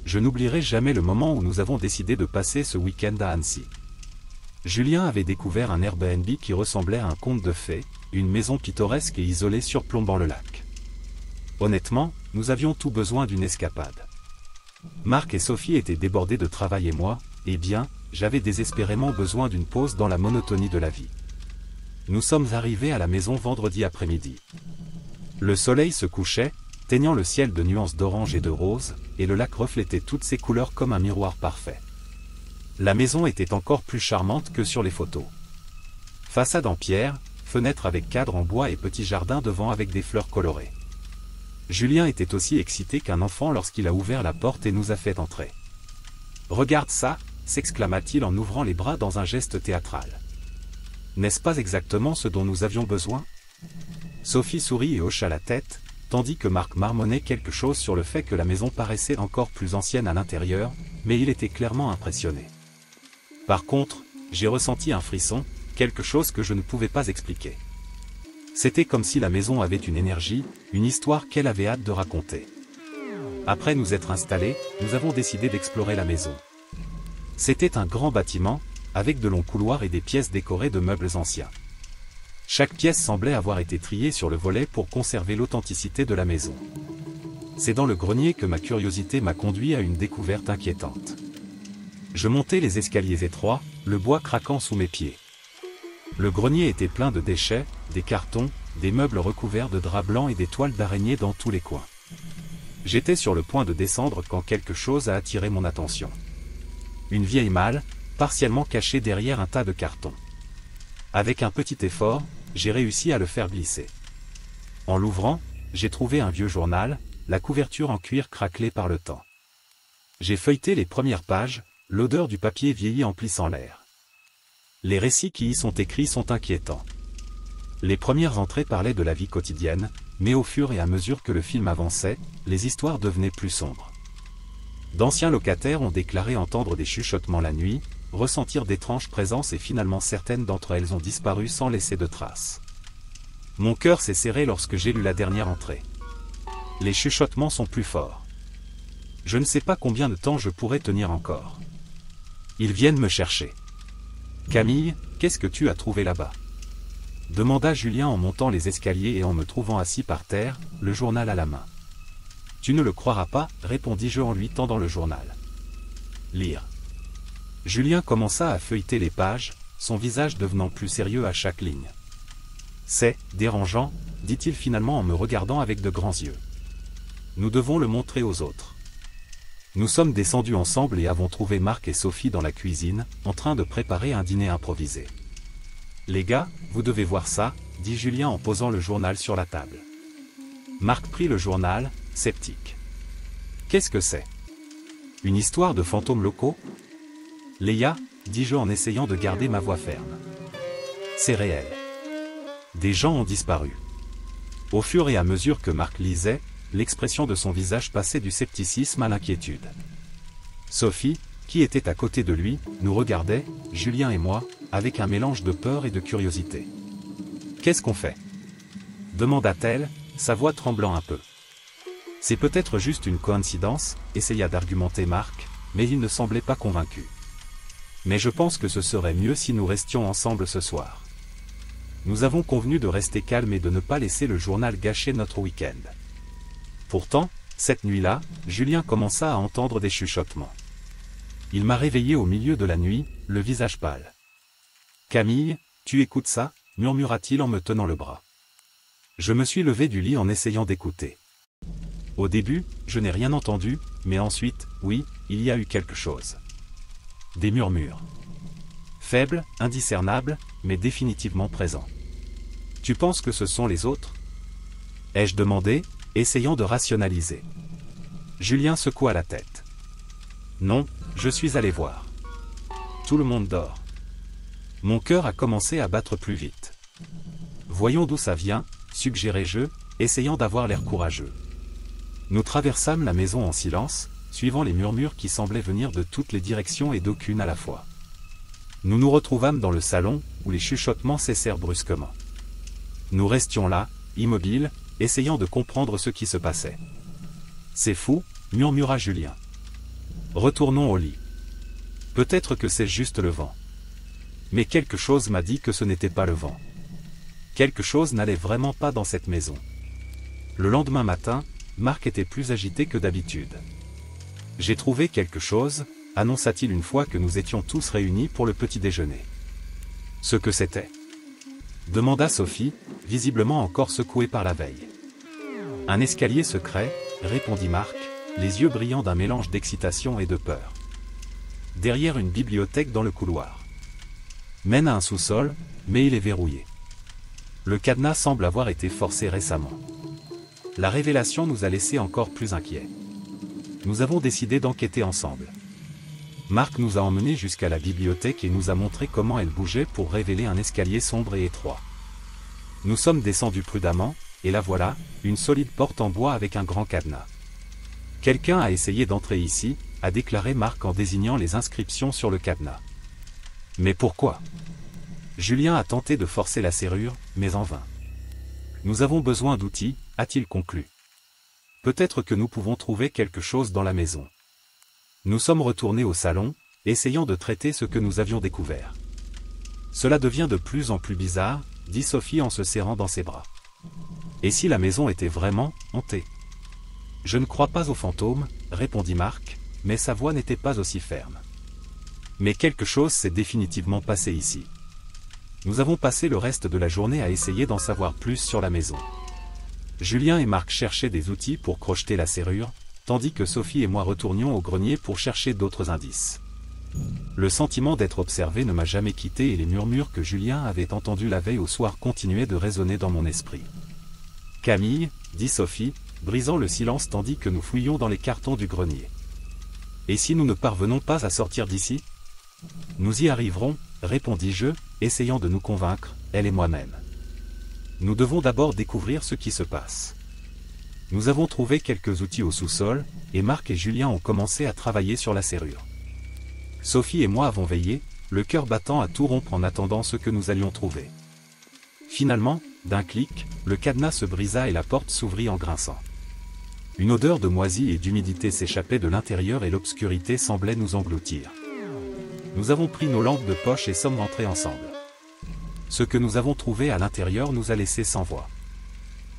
je n'oublierai jamais le moment où nous avons décidé de passer ce week-end à Annecy. Julien avait découvert un Airbnb qui ressemblait à un conte de fées, une maison pittoresque et isolée surplombant le lac. Honnêtement, nous avions tout besoin d'une escapade. Marc et Sophie étaient débordés de travail et moi, eh bien, j'avais désespérément besoin d'une pause dans la monotonie de la vie. Nous sommes arrivés à la maison vendredi après-midi. Le soleil se couchait, teignant le ciel de nuances d'orange et de rose, et le lac reflétait toutes ses couleurs comme un miroir parfait. La maison était encore plus charmante que sur les photos. Façade en pierre, fenêtre avec cadre en bois et petit jardin devant avec des fleurs colorées. Julien était aussi excité qu'un enfant lorsqu'il a ouvert la porte et nous a fait entrer. « Regarde ça !» s'exclama-t-il en ouvrant les bras dans un geste théâtral. « N'est-ce pas exactement ce dont nous avions besoin ?» Sophie sourit et hocha la tête, tandis que Marc marmonnait quelque chose sur le fait que la maison paraissait encore plus ancienne à l'intérieur, mais il était clairement impressionné. Par contre, j'ai ressenti un frisson, quelque chose que je ne pouvais pas expliquer. C'était comme si la maison avait une énergie, une histoire qu'elle avait hâte de raconter. Après nous être installés, nous avons décidé d'explorer la maison. C'était un grand bâtiment, avec de longs couloirs et des pièces décorées de meubles anciens. Chaque pièce semblait avoir été triée sur le volet pour conserver l'authenticité de la maison. C'est dans le grenier que ma curiosité m'a conduit à une découverte inquiétante. Je montais les escaliers étroits, le bois craquant sous mes pieds. Le grenier était plein de déchets, des cartons, des meubles recouverts de draps blancs et des toiles d'araignée dans tous les coins. J'étais sur le point de descendre quand quelque chose a attiré mon attention. Une vieille malle, partiellement cachée derrière un tas de cartons. Avec un petit effort, j'ai réussi à le faire glisser. En l'ouvrant, j'ai trouvé un vieux journal, la couverture en cuir craquelée par le temps. J'ai feuilleté les premières pages, l'odeur du papier vieilli emplissant l'air. Les récits qui y sont écrits sont inquiétants. Les premières entrées parlaient de la vie quotidienne, mais au fur et à mesure que le film avançait, les histoires devenaient plus sombres. D'anciens locataires ont déclaré entendre des chuchotements la nuit, ressentir d'étranges présences et finalement certaines d'entre elles ont disparu sans laisser de traces. Mon cœur s'est serré lorsque j'ai lu la dernière entrée. Les chuchotements sont plus forts. Je ne sais pas combien de temps je pourrai tenir encore. Ils viennent me chercher. Camille, qu'est-ce que tu as trouvé là-bas ? Demanda Julien en montant les escaliers et en me trouvant assis par terre, le journal à la main. Tu ne le croiras pas, répondis-je en lui tendant le journal. Lire. Julien commença à feuilleter les pages, son visage devenant plus sérieux à chaque ligne. C'est dérangeant, dit-il finalement en me regardant avec de grands yeux. Nous devons le montrer aux autres. Nous sommes descendus ensemble et avons trouvé Marc et Sophie dans la cuisine, en train de préparer un dîner improvisé. Les gars, vous devez voir ça, dit Julien en posant le journal sur la table. Marc prit le journal, sceptique. Qu'est-ce que c'est ? Une histoire de fantômes locaux ? Léa, dis-je en essayant de garder ma voix ferme. C'est réel. Des gens ont disparu. Au fur et à mesure que Marc lisait, l'expression de son visage passait du scepticisme à l'inquiétude. Sophie, qui était à côté de lui, nous regardait, Julien et moi, avec un mélange de peur et de curiosité. « Qu'est-ce qu'on fait ?» demanda-t-elle, sa voix tremblant un peu. « C'est peut-être juste une coïncidence », essaya d'argumenter Marc, mais il ne semblait pas convaincu. « Mais je pense que ce serait mieux si nous restions ensemble ce soir. » Nous avons convenu de rester calmes et de ne pas laisser le journal gâcher notre week-end. Pourtant, cette nuit-là, Julien commença à entendre des chuchotements. Il m'a réveillé au milieu de la nuit, le visage pâle. « Camille, tu écoutes ça ?» murmura-t-il en me tenant le bras. Je me suis levé du lit en essayant d'écouter. Au début, je n'ai rien entendu, mais ensuite, oui, il y a eu quelque chose. Des murmures. Faibles, indiscernables, mais définitivement présents. « Tu penses que ce sont les autres ?» ai-je demandé, essayant de rationaliser. Julien secoua la tête. « Non, je suis allé voir. Tout le monde dort. » Mon cœur a commencé à battre plus vite. « Voyons d'où ça vient, » suggérai-je, essayant d'avoir l'air courageux. Nous traversâmes la maison en silence, suivant les murmures qui semblaient venir de toutes les directions et d'aucune à la fois. Nous nous retrouvâmes dans le salon, où les chuchotements cessèrent brusquement. Nous restions là, immobiles, essayant de comprendre ce qui se passait. « C'est fou », murmura Julien. Retournons au lit. Peut-être que c'est juste le vent. Mais quelque chose m'a dit que ce n'était pas le vent. Quelque chose n'allait vraiment pas dans cette maison. Le lendemain matin, Marc était plus agité que d'habitude. « J'ai trouvé quelque chose », annonça-t-il une fois que nous étions tous réunis pour le petit déjeuner. « Ce que c'était ?» demanda Sophie, visiblement encore secouée par la veille. « Un escalier secret », répondit Marc, les yeux brillants d'un mélange d'excitation et de peur. « Derrière une bibliothèque dans le couloir. Mène à un sous-sol, mais il est verrouillé. Le cadenas semble avoir été forcé récemment. La révélation nous a laissés encore plus inquiets. Nous avons décidé d'enquêter ensemble. Marc nous a emmenés jusqu'à la bibliothèque et nous a montré comment elle bougeait pour révéler un escalier sombre et étroit. Nous sommes descendus prudemment, et la voilà, une solide porte en bois avec un grand cadenas. Quelqu'un a essayé d'entrer ici, a déclaré Marc en désignant les inscriptions sur le cadenas. Mais pourquoi? Julien a tenté de forcer la serrure, mais en vain. Nous avons besoin d'outils, a-t-il conclu. Peut-être que nous pouvons trouver quelque chose dans la maison. Nous sommes retournés au salon, essayant de traiter ce que nous avions découvert. Cela devient de plus en plus bizarre, dit Sophie en se serrant dans ses bras. Et si la maison était vraiment hantée? Je ne crois pas aux fantômes, répondit Marc, mais sa voix n'était pas aussi ferme. Mais quelque chose s'est définitivement passé ici. Nous avons passé le reste de la journée à essayer d'en savoir plus sur la maison. Julien et Marc cherchaient des outils pour crocheter la serrure, tandis que Sophie et moi retournions au grenier pour chercher d'autres indices. Le sentiment d'être observé ne m'a jamais quitté et les murmures que Julien avait entendus la veille au soir continuaient de résonner dans mon esprit. « Camille, » dit Sophie, brisant le silence tandis que nous fouillions dans les cartons du grenier. « Et si nous ne parvenons pas à sortir d'ici ? » « Nous y arriverons, » répondis-je, essayant de nous convaincre, elle et moi-même. « Nous devons d'abord découvrir ce qui se passe. » Nous avons trouvé quelques outils au sous-sol, et Marc et Julien ont commencé à travailler sur la serrure. Sophie et moi avons veillé, le cœur battant à tout rompre en attendant ce que nous allions trouver. Finalement, d'un clic, le cadenas se brisa et la porte s'ouvrit en grinçant. Une odeur de moisi et d'humidité s'échappait de l'intérieur et l'obscurité semblait nous engloutir. Nous avons pris nos lampes de poche et sommes rentrés ensemble. Ce que nous avons trouvé à l'intérieur nous a laissés sans voix.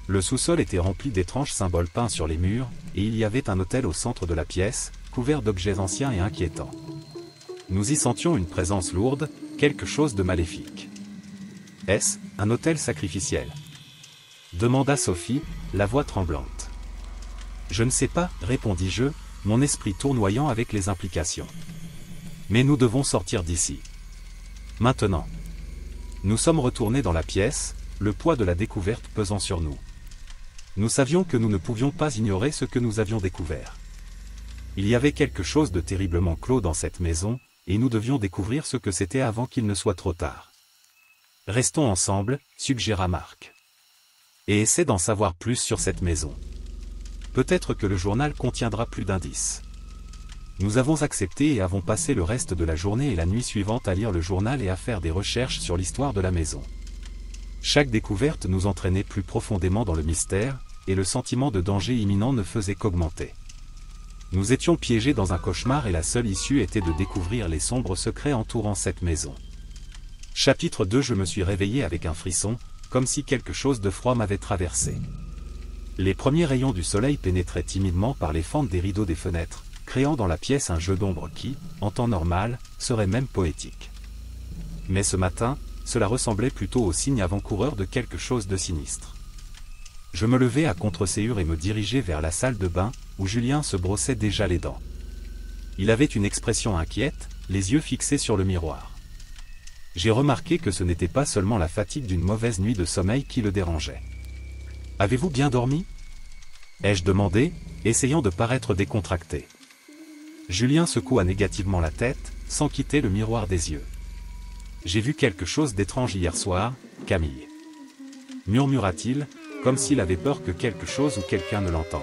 Le sous-sol était rempli d'étranges symboles peints sur les murs, et il y avait un autel au centre de la pièce, couvert d'objets anciens et inquiétants. Nous y sentions une présence lourde, quelque chose de maléfique. « Est-ce un autel sacrificiel ?» demanda Sophie, la voix tremblante. « Je ne sais pas, » répondis-je, mon esprit tournoyant avec les implications. Mais nous devons sortir d'ici. Maintenant. Nous sommes retournés dans la pièce, le poids de la découverte pesant sur nous. Nous savions que nous ne pouvions pas ignorer ce que nous avions découvert. Il y avait quelque chose de terriblement clos dans cette maison, et nous devions découvrir ce que c'était avant qu'il ne soit trop tard. Restons ensemble, suggéra Marc. Et essaie d'en savoir plus sur cette maison. Peut-être que le journal contiendra plus d'indices. Nous avons accepté et avons passé le reste de la journée et la nuit suivante à lire le journal et à faire des recherches sur l'histoire de la maison. Chaque découverte nous entraînait plus profondément dans le mystère, et le sentiment de danger imminent ne faisait qu'augmenter. Nous étions piégés dans un cauchemar et la seule issue était de découvrir les sombres secrets entourant cette maison. Chapitre 2. Je me suis réveillé avec un frisson, comme si quelque chose de froid m'avait traversé. Les premiers rayons du soleil pénétraient timidement par les fentes des rideaux des fenêtres, créant dans la pièce un jeu d'ombre qui, en temps normal, serait même poétique. Mais ce matin, cela ressemblait plutôt au signe avant-coureur de quelque chose de sinistre. Je me levai à contre-séhure et me dirigeai vers la salle de bain, où Julien se brossait déjà les dents. Il avait une expression inquiète, les yeux fixés sur le miroir. J'ai remarqué que ce n'était pas seulement la fatigue d'une mauvaise nuit de sommeil qui le dérangeait. « Avez-vous bien dormi ?» ai-je demandé, essayant de paraître décontracté. Julien secoua négativement la tête, sans quitter le miroir des yeux. « J'ai vu quelque chose d'étrange hier soir, Camille. » murmura-t-il, comme s'il avait peur que quelque chose ou quelqu'un ne l'entende.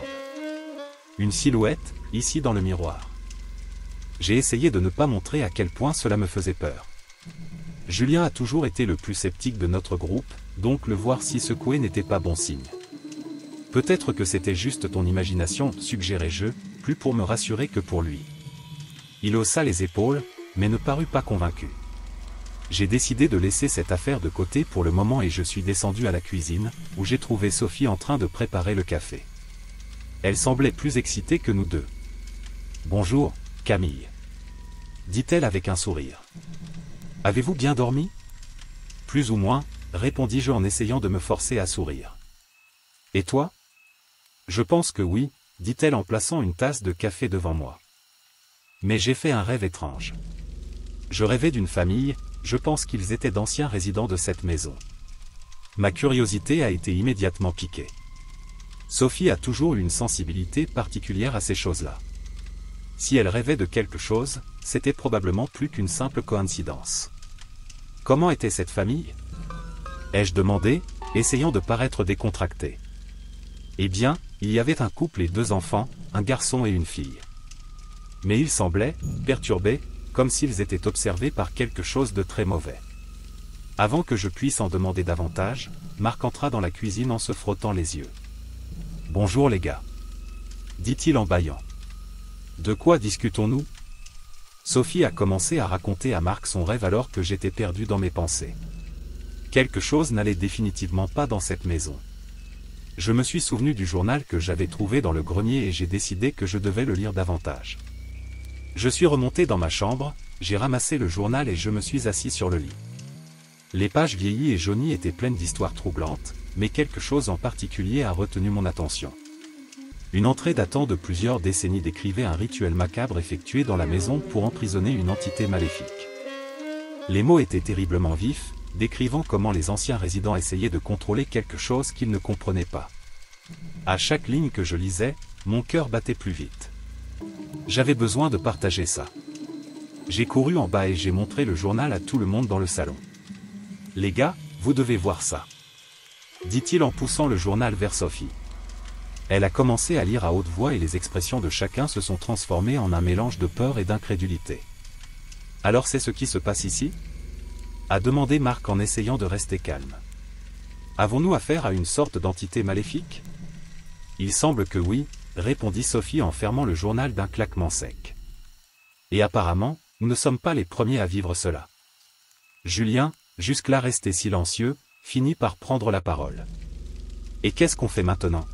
« Une silhouette, ici dans le miroir. » J'ai essayé de ne pas montrer à quel point cela me faisait peur. Julien a toujours été le plus sceptique de notre groupe, donc le voir si secoué n'était pas bon signe. « Peut-être que c'était juste ton imagination, suggérai-je, plus pour me rassurer que pour lui. Il haussa les épaules, mais ne parut pas convaincu. J'ai décidé de laisser cette affaire de côté pour le moment et je suis descendu à la cuisine, où j'ai trouvé Sophie en train de préparer le café. Elle semblait plus excitée que nous deux. « Bonjour, Camille. » dit-elle avec un sourire. « Avez-vous bien dormi ?»« Plus ou moins, » répondis-je en essayant de me forcer à sourire. « Et toi ?»« Je pense que oui, » dit-elle en plaçant une tasse de café devant moi. « Mais j'ai fait un rêve étrange. Je rêvais d'une famille, je pense qu'ils étaient d'anciens résidents de cette maison. Ma curiosité a été immédiatement piquée. Sophie a toujours eu une sensibilité particulière à ces choses-là. Si elle rêvait de quelque chose, c'était probablement plus qu'une simple coïncidence. Comment était cette famille ? Ai-je demandé, essayant de paraître décontracté. Eh bien, il y avait un couple et 2 enfants, un garçon et une fille. Mais ils semblaient, perturbés, comme s'ils étaient observés par quelque chose de très mauvais. Avant que je puisse en demander davantage, Marc entra dans la cuisine en se frottant les yeux. « Bonjour les gars. » dit-il en bâillant. « De quoi discutons-nous » Sophie a commencé à raconter à Marc son rêve alors que j'étais perdu dans mes pensées. Quelque chose n'allait définitivement pas dans cette maison. Je me suis souvenu du journal que j'avais trouvé dans le grenier et j'ai décidé que je devais le lire davantage. Je suis remonté dans ma chambre, j'ai ramassé le journal et je me suis assis sur le lit. Les pages vieillies et jaunies étaient pleines d'histoires troublantes, mais quelque chose en particulier a retenu mon attention. Une entrée datant de plusieurs décennies décrivait un rituel macabre effectué dans la maison pour emprisonner une entité maléfique. Les mots étaient terriblement vifs, décrivant comment les anciens résidents essayaient de contrôler quelque chose qu'ils ne comprenaient pas. À chaque ligne que je lisais, mon cœur battait plus vite. J'avais besoin de partager ça. J'ai couru en bas et j'ai montré le journal à tout le monde dans le salon. « Les gars, vous devez voir ça. » dit-il en poussant le journal vers Sophie. Elle a commencé à lire à haute voix et les expressions de chacun se sont transformées en un mélange de peur et d'incrédulité. « Alors c'est ce qui se passe ici ?» a demandé Marc en essayant de rester calme. « Avons-nous affaire à une sorte d'entité maléfique ?» « Il semble que oui, » répondit Sophie en fermant le journal d'un claquement sec. « Et apparemment, nous ne sommes pas les premiers à vivre cela. » Julien, jusque-là resté silencieux, finit par prendre la parole. « Et qu'est-ce qu'on fait maintenant ?»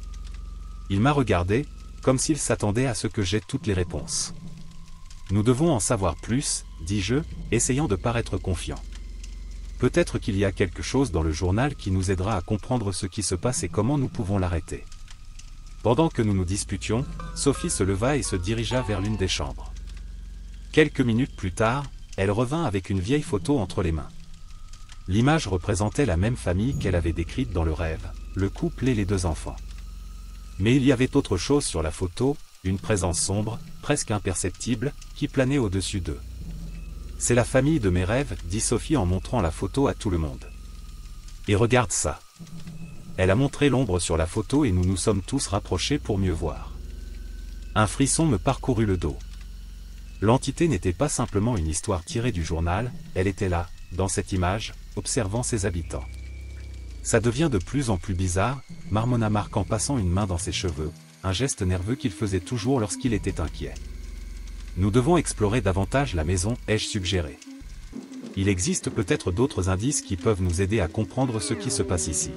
Il m'a regardé, comme s'il s'attendait à ce que j'aie toutes les réponses. « Nous devons en savoir plus, » dis-je, essayant de paraître confiant. « Peut-être qu'il y a quelque chose dans le journal qui nous aidera à comprendre ce qui se passe et comment nous pouvons l'arrêter. » Pendant que nous nous disputions, Sophie se leva et se dirigea vers l'une des chambres. Quelques minutes plus tard, elle revint avec une vieille photo entre les mains. L'image représentait la même famille qu'elle avait décrite dans le rêve, le couple et les 2 enfants. Mais il y avait autre chose sur la photo, une présence sombre, presque imperceptible, qui planait au-dessus d'eux. « C'est la famille de mes rêves, » dit Sophie en montrant la photo à tout le monde. « Et regarde ça. » Elle a montré l'ombre sur la photo et nous nous sommes tous rapprochés pour mieux voir. Un frisson me parcourut le dos. L'entité n'était pas simplement une histoire tirée du journal, elle était là, dans cette image, observant ses habitants. Ça devient de plus en plus bizarre, marmonna Marc en passant une main dans ses cheveux, un geste nerveux qu'il faisait toujours lorsqu'il était inquiet. Nous devons explorer davantage la maison, ai-je suggéré. Il existe peut-être d'autres indices qui peuvent nous aider à comprendre ce qui se passe ici.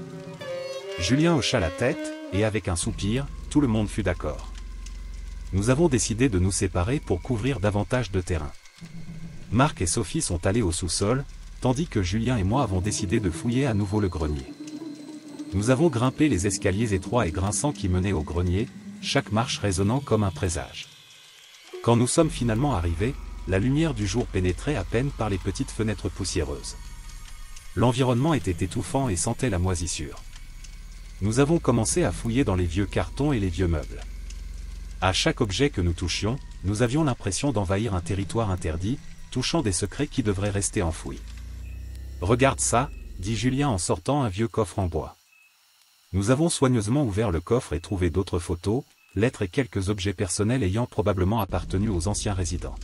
Julien hocha la tête, et avec un soupir, tout le monde fut d'accord. Nous avons décidé de nous séparer pour couvrir davantage de terrain. Marc et Sophie sont allés au sous-sol, tandis que Julien et moi avons décidé de fouiller à nouveau le grenier. Nous avons grimpé les escaliers étroits et grinçants qui menaient au grenier, chaque marche résonnant comme un présage. Quand nous sommes finalement arrivés, la lumière du jour pénétrait à peine par les petites fenêtres poussiéreuses. L'environnement était étouffant et sentait la moisissure. Nous avons commencé à fouiller dans les vieux cartons et les vieux meubles. À chaque objet que nous touchions, nous avions l'impression d'envahir un territoire interdit, touchant des secrets qui devraient rester enfouis. « Regarde ça », dit Julien en sortant un vieux coffre en bois. Nous avons soigneusement ouvert le coffre et trouvé d'autres photos, lettres et quelques objets personnels ayant probablement appartenu aux anciens résidents.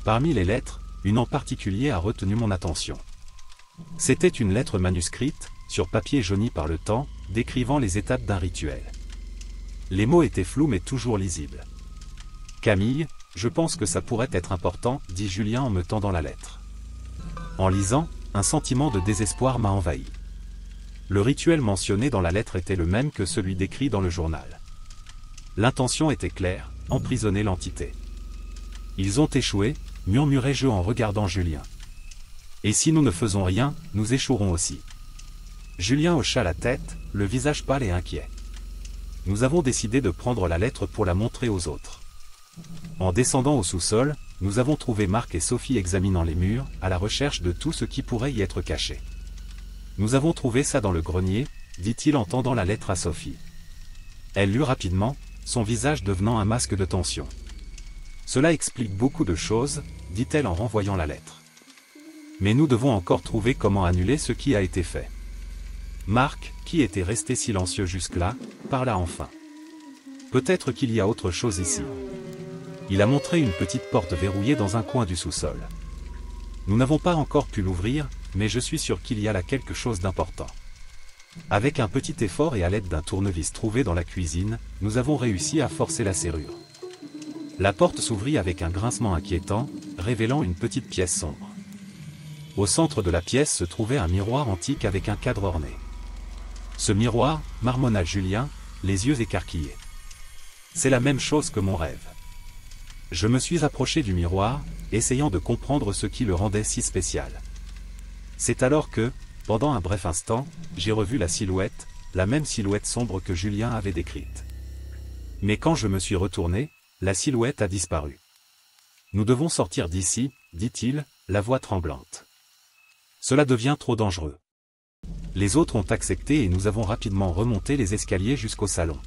Parmi les lettres, une en particulier a retenu mon attention. C'était une lettre manuscrite, sur papier jauni par le temps, décrivant les étapes d'un rituel. Les mots étaient flous mais toujours lisibles. « Camille, Je pense que ça pourrait être important, dit Julien en me tendant la lettre. En lisant, un sentiment de désespoir m'a envahi. Le rituel mentionné dans la lettre était le même que celui décrit dans le journal. L'intention était claire, emprisonner l'entité. Ils ont échoué, murmurai-je en regardant Julien. Et si nous ne faisons rien, nous échouerons aussi. Julien hocha la tête, le visage pâle et inquiet. Nous avons décidé de prendre la lettre pour la montrer aux autres. En descendant au sous-sol, nous avons trouvé Marc et Sophie examinant les murs, à la recherche de tout ce qui pourrait y être caché. Nous avons trouvé ça dans le grenier, dit-il en tendant la lettre à Sophie. Elle lut rapidement, son visage devenant un masque de tension. Cela explique beaucoup de choses, dit-elle en renvoyant la lettre. Mais nous devons encore trouver comment annuler ce qui a été fait. Marc, qui était resté silencieux jusque-là, parla enfin. Peut-être qu'il y a autre chose ici. Il a montré une petite porte verrouillée dans un coin du sous-sol. Nous n'avons pas encore pu l'ouvrir, mais je suis sûr qu'il y a là quelque chose d'important. Avec un petit effort et à l'aide d'un tournevis trouvé dans la cuisine, nous avons réussi à forcer la serrure. La porte s'ouvrit avec un grincement inquiétant, révélant une petite pièce sombre. Au centre de la pièce se trouvait un miroir antique avec un cadre orné. Ce miroir, marmonna Julien, les yeux écarquillés. C'est la même chose que mon rêve. Je me suis approché du miroir, essayant de comprendre ce qui le rendait si spécial. C'est alors que, pendant un bref instant, j'ai revu la même silhouette sombre que Julien avait décrite. Mais quand je me suis retourné, la silhouette a disparu. Nous devons sortir d'ici, dit-il, la voix tremblante. Cela devient trop dangereux. Les autres ont accepté et nous avons rapidement remonté les escaliers jusqu'au salon.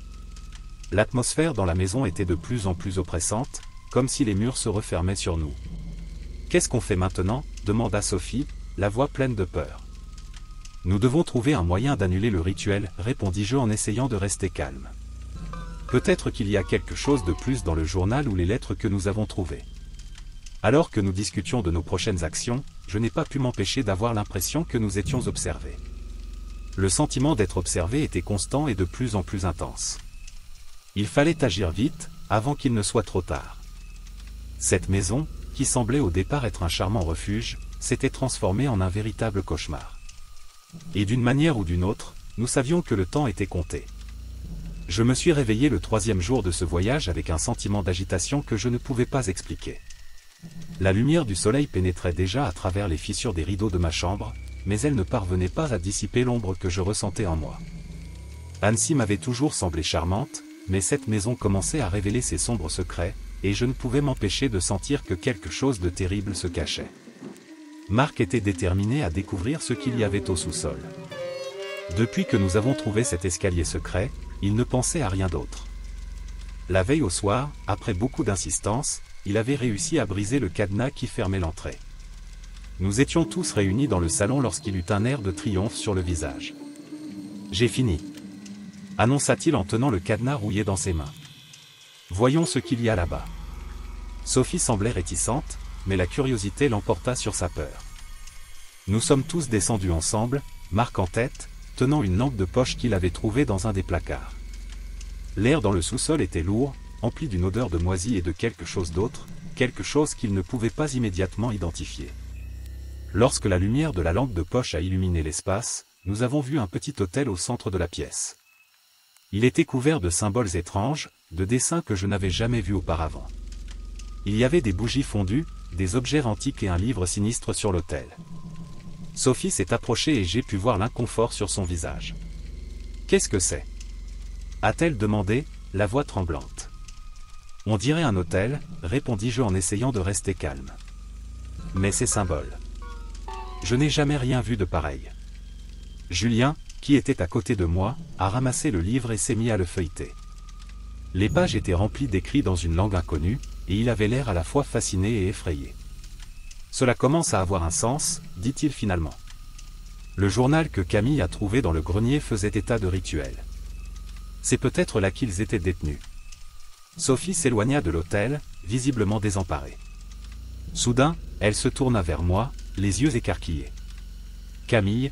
L'atmosphère dans la maison était de plus en plus oppressante, comme si les murs se refermaient sur nous. « Qu'est-ce qu'on fait maintenant » demanda Sophie, la voix pleine de peur. « Nous devons trouver un moyen d'annuler le rituel, répondis-je en essayant de rester calme. Peut-être qu'il y a quelque chose de plus dans le journal ou les lettres que nous avons trouvées. » Alors que nous discutions de nos prochaines actions, je n'ai pas pu m'empêcher d'avoir l'impression que nous étions observés. Le sentiment d'être observé était constant et de plus en plus intense. Il fallait agir vite, avant qu'il ne soit trop tard. Cette maison, qui semblait au départ être un charmant refuge, s'était transformée en un véritable cauchemar. Et d'une manière ou d'une autre, nous savions que le temps était compté. Je me suis réveillé le 3e jour de ce voyage avec un sentiment d'agitation que je ne pouvais pas expliquer. La lumière du soleil pénétrait déjà à travers les fissures des rideaux de ma chambre, mais elle ne parvenait pas à dissiper l'ombre que je ressentais en moi. Annecy m'avait toujours semblé charmante, mais cette maison commençait à révéler ses sombres secrets, et je ne pouvais m'empêcher de sentir que quelque chose de terrible se cachait. Marc était déterminé à découvrir ce qu'il y avait au sous-sol. Depuis que nous avons trouvé cet escalier secret, il ne pensait à rien d'autre. La veille au soir, après beaucoup d'insistance, il avait réussi à briser le cadenas qui fermait l'entrée. Nous étions tous réunis dans le salon lorsqu'il eut un air de triomphe sur le visage. « J'ai fini », annonça-t-il en tenant le cadenas rouillé dans ses mains. « Voyons ce qu'il y a là-bas. » Sophie semblait réticente, mais la curiosité l'emporta sur sa peur. Nous sommes tous descendus ensemble, Marc en tête, tenant une lampe de poche qu'il avait trouvée dans un des placards. L'air dans le sous-sol était lourd, empli d'une odeur de moisi et de quelque chose d'autre, quelque chose qu'il ne pouvait pas immédiatement identifier. Lorsque la lumière de la lampe de poche a illuminé l'espace, nous avons vu un petit autel au centre de la pièce. Il était couvert de symboles étranges, de dessins que je n'avais jamais vus auparavant. Il y avait des bougies fondues, des objets antiques et un livre sinistre sur l'autel. Sophie s'est approchée et j'ai pu voir l'inconfort sur son visage. « Qu'est-ce que c'est » a-t-elle demandé, la voix tremblante. « On dirait un autel, répondis-je en essayant de rester calme. Mais ces symboles. Je n'ai jamais rien vu de pareil. » Julien, qui était à côté de moi, a ramassé le livre et s'est mis à le feuilleter. Les pages étaient remplies d'écrits dans une langue inconnue, et il avait l'air à la fois fasciné et effrayé. « Cela commence à avoir un sens, dit-il finalement. Le journal que Camille a trouvé dans le grenier faisait état de rituels. C'est peut-être là qu'ils étaient détenus. » Sophie s'éloigna de l'autel, visiblement désemparée. Soudain, elle se tourna vers moi, les yeux écarquillés. « Camille,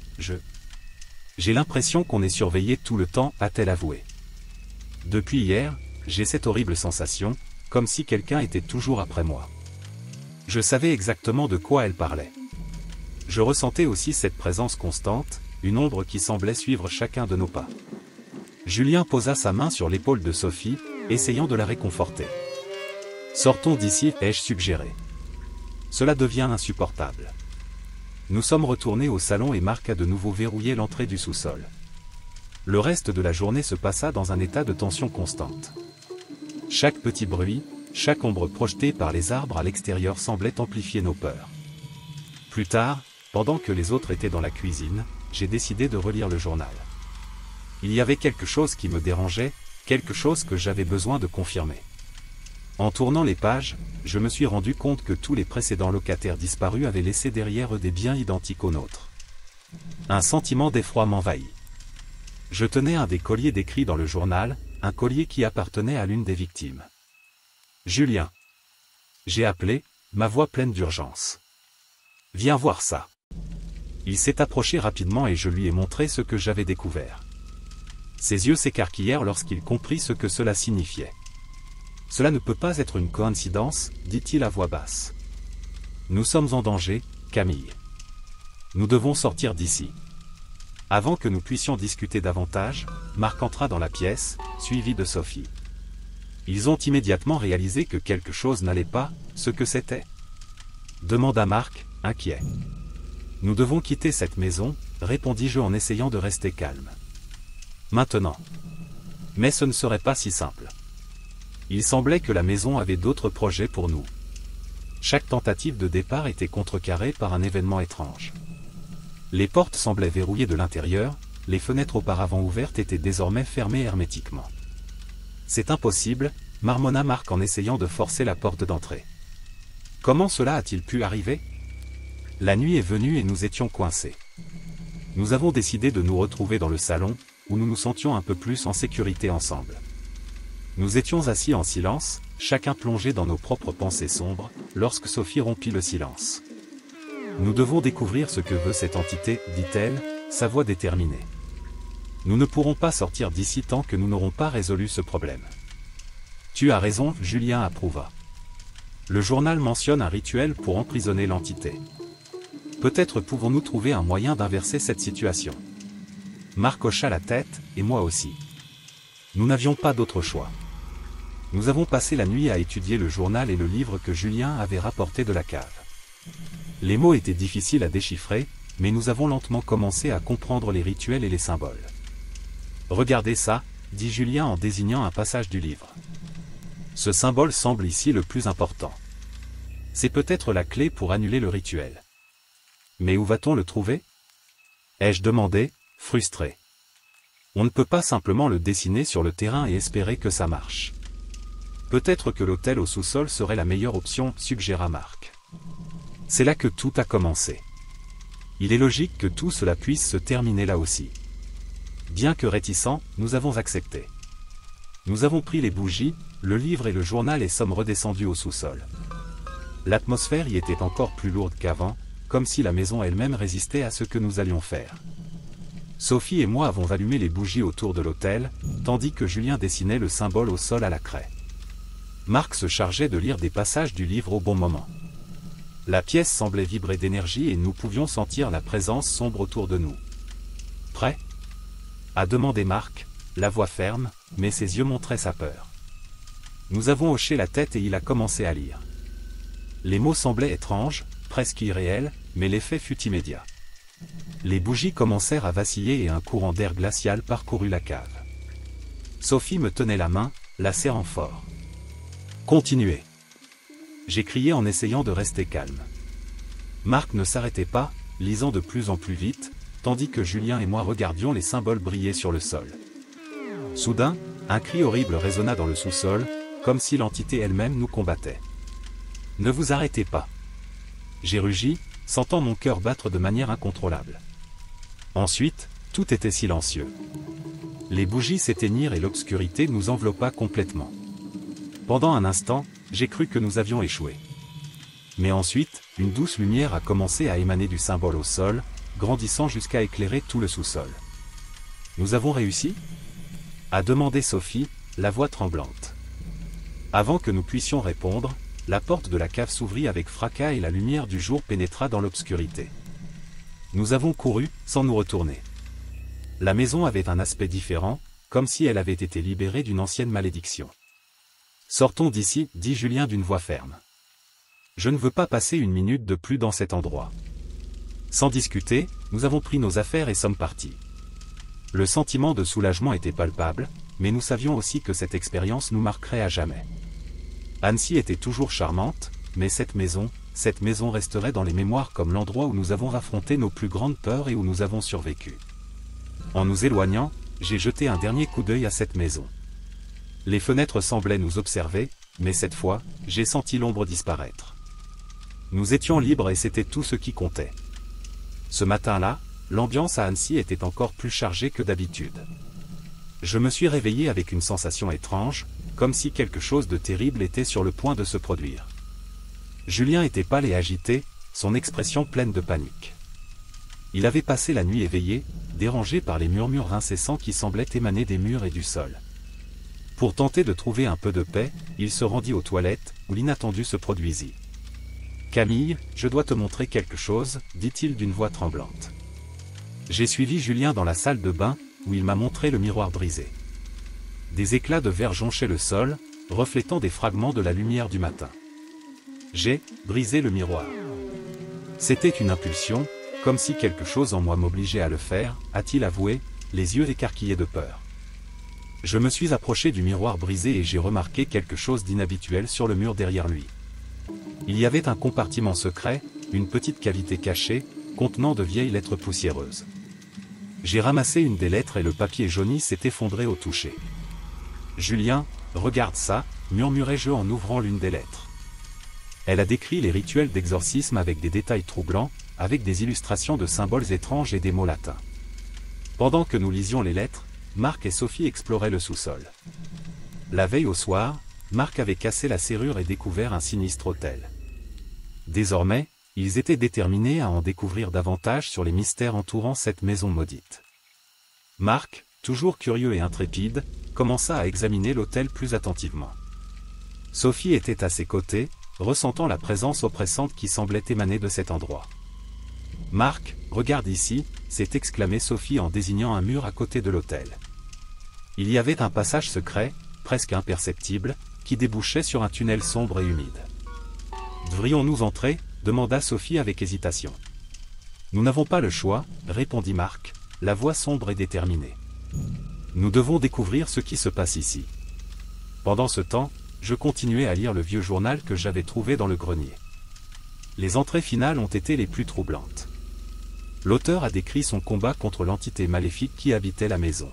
j'ai l'impression qu'on est surveillé tout le temps, a-t-elle avoué. Depuis hier, j'ai cette horrible sensation, comme si quelqu'un était toujours après moi. Je savais exactement de quoi elle parlait. Je ressentais aussi cette présence constante, une ombre qui semblait suivre chacun de nos pas. Julien posa sa main sur l'épaule de Sophie, essayant de la réconforter. « Sortons d'ici » ai-je suggéré. Cela devient insupportable. Nous sommes retournés au salon et Marc a de nouveau verrouillé l'entrée du sous-sol. Le reste de la journée se passa dans un état de tension constante. Chaque petit bruit, chaque ombre projetée par les arbres à l'extérieur semblait amplifier nos peurs. Plus tard, pendant que les autres étaient dans la cuisine, j'ai décidé de relire le journal. Il y avait quelque chose qui me dérangeait, quelque chose que j'avais besoin de confirmer. En tournant les pages, je me suis rendu compte que tous les précédents locataires disparus avaient laissé derrière eux des biens identiques aux nôtres. Un sentiment d'effroi m'envahit. Je tenais un des colliers décrits dans le journal, un collier qui appartenait à l'une des victimes. « Julien !» J'ai appelé, ma voix pleine d'urgence. « Viens voir ça !» Il s'est approché rapidement et je lui ai montré ce que j'avais découvert. Ses yeux s'écarquillèrent lorsqu'il comprit ce que cela signifiait. « Cela ne peut pas être une coïncidence, dit-il à voix basse. Nous sommes en danger, Camille. Nous devons sortir d'ici. » Avant que nous puissions discuter davantage, Marc entra dans la pièce, suivi de Sophie. Ils ont immédiatement réalisé que quelque chose n'allait pas, ce que c'était. Demanda Marc, inquiet. Nous devons quitter cette maison, répondis-je en essayant de rester calme. Maintenant. Mais ce ne serait pas si simple. Il semblait que la maison avait d'autres projets pour nous. Chaque tentative de départ était contrecarrée par un événement étrange. Les portes semblaient verrouillées de l'intérieur, les fenêtres auparavant ouvertes étaient désormais fermées hermétiquement. C'est impossible, marmonna Marc en essayant de forcer la porte d'entrée. Comment cela a-t-il pu arriver? La nuit est venue et nous étions coincés. Nous avons décidé de nous retrouver dans le salon, où nous nous sentions un peu plus en sécurité ensemble. Nous étions assis en silence, chacun plongé dans nos propres pensées sombres, lorsque Sophie rompit le silence. Nous devons découvrir ce que veut cette entité, dit-elle, sa voix déterminée. Nous ne pourrons pas sortir d'ici tant que nous n'aurons pas résolu ce problème. Tu as raison, Julien approuva. Le journal mentionne un rituel pour emprisonner l'entité. Peut-être pouvons-nous trouver un moyen d'inverser cette situation. Marc hocha la tête, et moi aussi. Nous n'avions pas d'autre choix. Nous avons passé la nuit à étudier le journal et le livre que Julien avait rapporté de la cave. Les mots étaient difficiles à déchiffrer, mais nous avons lentement commencé à comprendre les rituels et les symboles. « Regardez ça », dit Julien en désignant un passage du livre. Ce symbole semble ici le plus important. C'est peut-être la clé pour annuler le rituel. Mais où va-t-on le trouver? Ai-je demandé, frustré. On ne peut pas simplement le dessiner sur le terrain et espérer que ça marche. Peut-être que l'hôtel au sous-sol serait la meilleure option, suggéra Marc. C'est là que tout a commencé. Il est logique que tout cela puisse se terminer là aussi. Bien que réticents, nous avons accepté. Nous avons pris les bougies, le livre et le journal et sommes redescendus au sous-sol. L'atmosphère y était encore plus lourde qu'avant, comme si la maison elle-même résistait à ce que nous allions faire. Sophie et moi avons allumé les bougies autour de l'autel, tandis que Julien dessinait le symbole au sol à la craie. Marc se chargeait de lire des passages du livre au bon moment. La pièce semblait vibrer d'énergie et nous pouvions sentir la présence sombre autour de nous. « Prêt ?» a demandé Marc, la voix ferme, mais ses yeux montraient sa peur. Nous avons hoché la tête et il a commencé à lire. Les mots semblaient étranges, presque irréels, mais l'effet fut immédiat. Les bougies commencèrent à vaciller et un courant d'air glacial parcourut la cave. Sophie me tenait la main, la serrant fort. « Continuez !» j'ai crié en essayant de rester calme. Marc ne s'arrêtait pas, lisant de plus en plus vite, tandis que Julien et moi regardions les symboles briller sur le sol. Soudain, un cri horrible résonna dans le sous-sol, comme si l'entité elle-même nous combattait. « Ne vous arrêtez pas !» j'ai rugi, sentant mon cœur battre de manière incontrôlable. Ensuite, tout était silencieux. Les bougies s'éteignirent et l'obscurité nous enveloppa complètement. Pendant un instant, j'ai cru que nous avions échoué. Mais ensuite, une douce lumière a commencé à émaner du symbole au sol, grandissant jusqu'à éclairer tout le sous-sol. « Nous avons réussi ?» a demandé Sophie, la voix tremblante. « Avant que nous puissions répondre, la porte de la cave s'ouvrit avec fracas et la lumière du jour pénétra dans l'obscurité. Nous avons couru, sans nous retourner. La maison avait un aspect différent, comme si elle avait été libérée d'une ancienne malédiction. « Sortons d'ici, » dit Julien d'une voix ferme. « Je ne veux pas passer une minute de plus dans cet endroit. » Sans discuter, nous avons pris nos affaires et sommes partis. Le sentiment de soulagement était palpable, mais nous savions aussi que cette expérience nous marquerait à jamais. Annecy était toujours charmante, mais cette maison resterait dans les mémoires comme l'endroit où nous avons affronté nos plus grandes peurs et où nous avons survécu. En nous éloignant, j'ai jeté un dernier coup d'œil à cette maison. Les fenêtres semblaient nous observer, mais cette fois, j'ai senti l'ombre disparaître. Nous étions libres et c'était tout ce qui comptait. Ce matin-là, l'ambiance à Annecy était encore plus chargée que d'habitude. Je me suis réveillé avec une sensation étrange, comme si quelque chose de terrible était sur le point de se produire. Julien était pâle et agité, son expression pleine de panique. Il avait passé la nuit éveillé, dérangé par les murmures incessants qui semblaient émaner des murs et du sol. Pour tenter de trouver un peu de paix, il se rendit aux toilettes, où l'inattendu se produisit. « Camille, je dois te montrer quelque chose, » dit-il d'une voix tremblante. J'ai suivi Julien dans la salle de bain, où il m'a montré le miroir brisé. Des éclats de verre jonchaient le sol, reflétant des fragments de la lumière du matin. J'ai brisé le miroir. C'était une impulsion, comme si quelque chose en moi m'obligeait à le faire, a-t-il avoué, les yeux écarquillés de peur. Je me suis approché du miroir brisé et j'ai remarqué quelque chose d'inhabituel sur le mur derrière lui. Il y avait un compartiment secret, une petite cavité cachée, contenant de vieilles lettres poussiéreuses. J'ai ramassé une des lettres et le papier jauni s'est effondré au toucher. « Julien, regarde ça », murmurai-je en ouvrant l'une des lettres. Elle a décrit les rituels d'exorcisme avec des détails troublants, avec des illustrations de symboles étranges et des mots latins. Pendant que nous lisions les lettres, Marc et Sophie exploraient le sous-sol. La veille au soir, Marc avait cassé la serrure et découvert un sinistre hôtel. Désormais, ils étaient déterminés à en découvrir davantage sur les mystères entourant cette maison maudite. Marc, toujours curieux et intrépide, commença à examiner l'hôtel plus attentivement. Sophie était à ses côtés, ressentant la présence oppressante qui semblait émaner de cet endroit. « Marc, regarde ici », s'est exclamée Sophie en désignant un mur à côté de l'hôtel. Il y avait un passage secret, presque imperceptible, qui débouchait sur un tunnel sombre et humide. « Devrions-nous entrer ?» demanda Sophie avec hésitation. « Nous n'avons pas le choix », répondit Marc, la voix sombre et déterminée. « Nous devons découvrir ce qui se passe ici. » Pendant ce temps, je continuais à lire le vieux journal que j'avais trouvé dans le grenier. Les entrées finales ont été les plus troublantes. L'auteur a décrit son combat contre l'entité maléfique qui habitait la maison.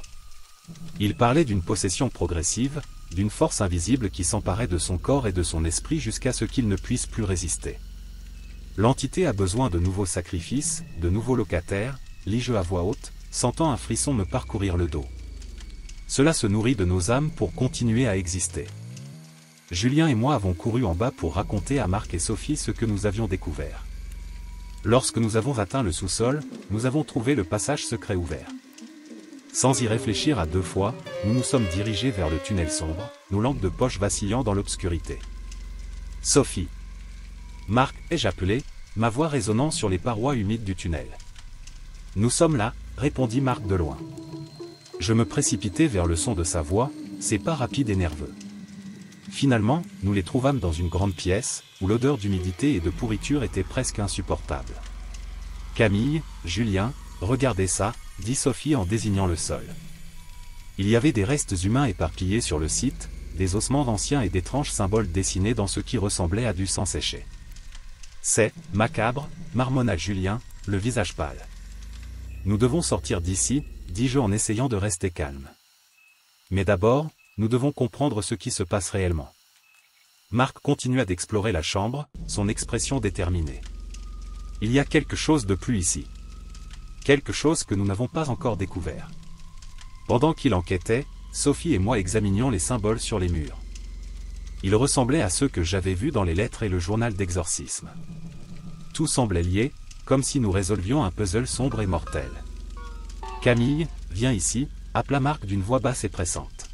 Il parlait d'une possession progressive, d'une force invisible qui s'emparait de son corps et de son esprit jusqu'à ce qu'il ne puisse plus résister. L'entité a besoin de nouveaux sacrifices, de nouveaux locataires, lis-je à voix haute, sentant un frisson me parcourir le dos. Cela se nourrit de nos âmes pour continuer à exister. Julien et moi avons couru en bas pour raconter à Marc et Sophie ce que nous avions découvert. Lorsque nous avons atteint le sous-sol, nous avons trouvé le passage secret ouvert. Sans y réfléchir à deux fois, nous nous sommes dirigés vers le tunnel sombre, nos lampes de poche vacillant dans l'obscurité. « Sophie !» Marc, ai-je appelé, ma voix résonnant sur les parois humides du tunnel. « Nous sommes là », répondit Marc de loin. Je me précipitai vers le son de sa voix, ses pas rapides et nerveux. Finalement, nous les trouvâmes dans une grande pièce, où l'odeur d'humidité et de pourriture était presque insupportable. « Camille, Julien, regardez ça », dit Sophie en désignant le sol. Il y avait des restes humains éparpillés sur le site, des ossements anciens et d'étranges symboles dessinés dans ce qui ressemblait à du sang séché. « C'est macabre », marmonna Julien, le visage pâle. « Nous devons sortir d'ici », dis-je en essayant de rester calme. « Mais d'abord, nous devons comprendre ce qui se passe réellement. » Marc continua d'explorer la chambre, son expression déterminée. « Il y a quelque chose de plus ici. Quelque chose que nous n'avons pas encore découvert. » Pendant qu'il enquêtait, Sophie et moi examinions les symboles sur les murs. Ils ressemblaient à ceux que j'avais vus dans les lettres et le journal d'exorcisme. Tout semblait lié, comme si nous résolvions un puzzle sombre et mortel. « Camille, viens ici », appela Marc d'une voix basse et pressante.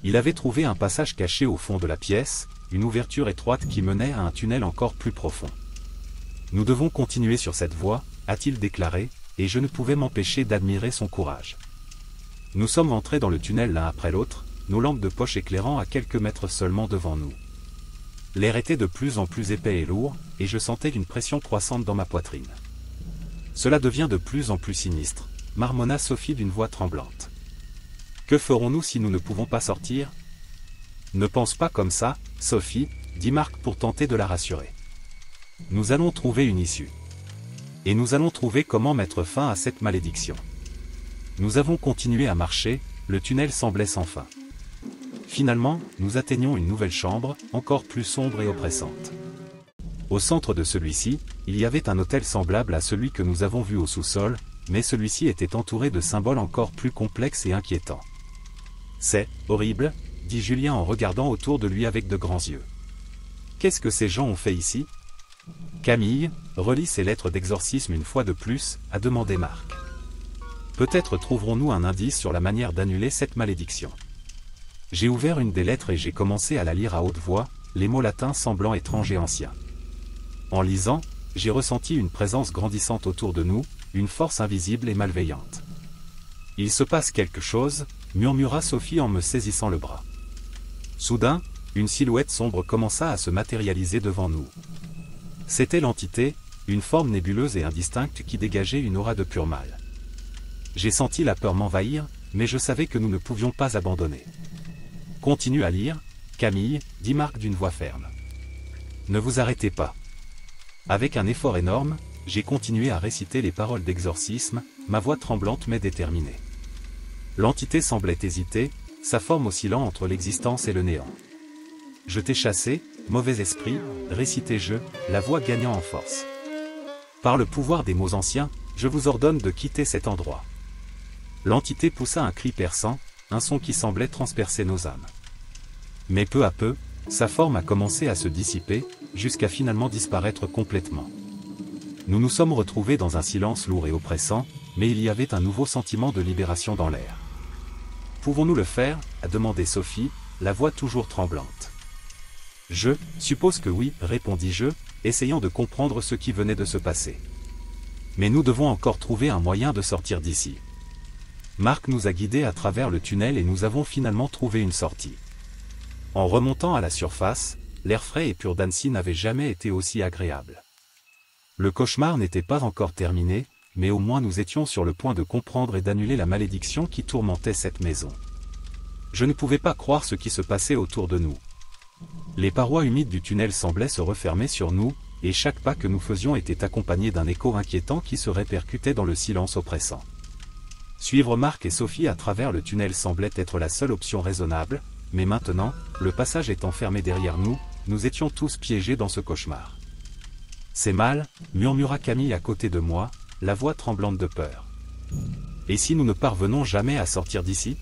Il avait trouvé un passage caché au fond de la pièce, une ouverture étroite qui menait à un tunnel encore plus profond. Nous devons continuer sur cette voie, a-t-il déclaré, et je ne pouvais m'empêcher d'admirer son courage. Nous sommes entrés dans le tunnel l'un après l'autre, nos lampes de poche éclairant à quelques mètres seulement devant nous. L'air était de plus en plus épais et lourd, et je sentais une pression croissante dans ma poitrine. Cela devient de plus en plus sinistre, marmonna Sophie d'une voix tremblante. Que ferons-nous si nous ne pouvons pas sortir? Ne pense pas comme ça, Sophie, dit Marc pour tenter de la rassurer. Nous allons trouver une issue. Et nous allons trouver comment mettre fin à cette malédiction. Nous avons continué à marcher, le tunnel semblait sans fin. Finalement, nous atteignons une nouvelle chambre, encore plus sombre et oppressante. Au centre de celui-ci, il y avait un autel semblable à celui que nous avons vu au sous-sol, mais celui-ci était entouré de symboles encore plus complexes et inquiétants. « C'est horrible », dit Julien en regardant autour de lui avec de grands yeux. « Qu'est-ce que ces gens ont fait ici ?» Camille, relis ces lettres d'exorcisme une fois de plus, a demandé Marc. Peut-être trouverons-nous un indice sur la manière d'annuler cette malédiction. J'ai ouvert une des lettres et j'ai commencé à la lire à haute voix, les mots latins semblant étranges et anciens. En lisant, j'ai ressenti une présence grandissante autour de nous, une force invisible et malveillante. « Il se passe quelque chose », murmura Sophie en me saisissant le bras. Soudain, une silhouette sombre commença à se matérialiser devant nous. C'était l'entité, une forme nébuleuse et indistincte qui dégageait une aura de pur mal. J'ai senti la peur m'envahir, mais je savais que nous ne pouvions pas abandonner. « Continue à lire, Camille, dit Marc d'une voix ferme. Ne vous arrêtez pas. » Avec un effort énorme, j'ai continué à réciter les paroles d'exorcisme, ma voix tremblante mais déterminée. L'entité semblait hésiter, sa forme oscillant entre l'existence et le néant. « Je t'ai chassé, mauvais esprit, récitais-je, la voix gagnant en force. Par le pouvoir des mots anciens, je vous ordonne de quitter cet endroit. » L'entité poussa un cri perçant, un son qui semblait transpercer nos âmes. Mais peu à peu, sa forme a commencé à se dissiper, jusqu'à finalement disparaître complètement. Nous nous sommes retrouvés dans un silence lourd et oppressant, mais il y avait un nouveau sentiment de libération dans l'air. « Pouvons-nous le faire » a demandé Sophie, la voix toujours tremblante. « Je suppose que oui » répondis-je, essayant de comprendre ce qui venait de se passer. « Mais nous devons encore trouver un moyen de sortir d'ici. » Marc nous a guidés à travers le tunnel et nous avons finalement trouvé une sortie. En remontant à la surface, l'air frais et pur d'Annecy n'avait jamais été aussi agréable. Le cauchemar n'était pas encore terminé, mais au moins nous étions sur le point de comprendre et d'annuler la malédiction qui tourmentait cette maison. Je ne pouvais pas croire ce qui se passait autour de nous. Les parois humides du tunnel semblaient se refermer sur nous, et chaque pas que nous faisions était accompagné d'un écho inquiétant qui se répercutait dans le silence oppressant. Suivre Marc et Sophie à travers le tunnel semblait être la seule option raisonnable, mais maintenant, le passage étant fermé derrière nous, nous étions tous piégés dans ce cauchemar. « C'est mal » murmura Camille à côté de moi, la voix tremblante de peur. « Et si nous ne parvenons jamais à sortir d'ici ?»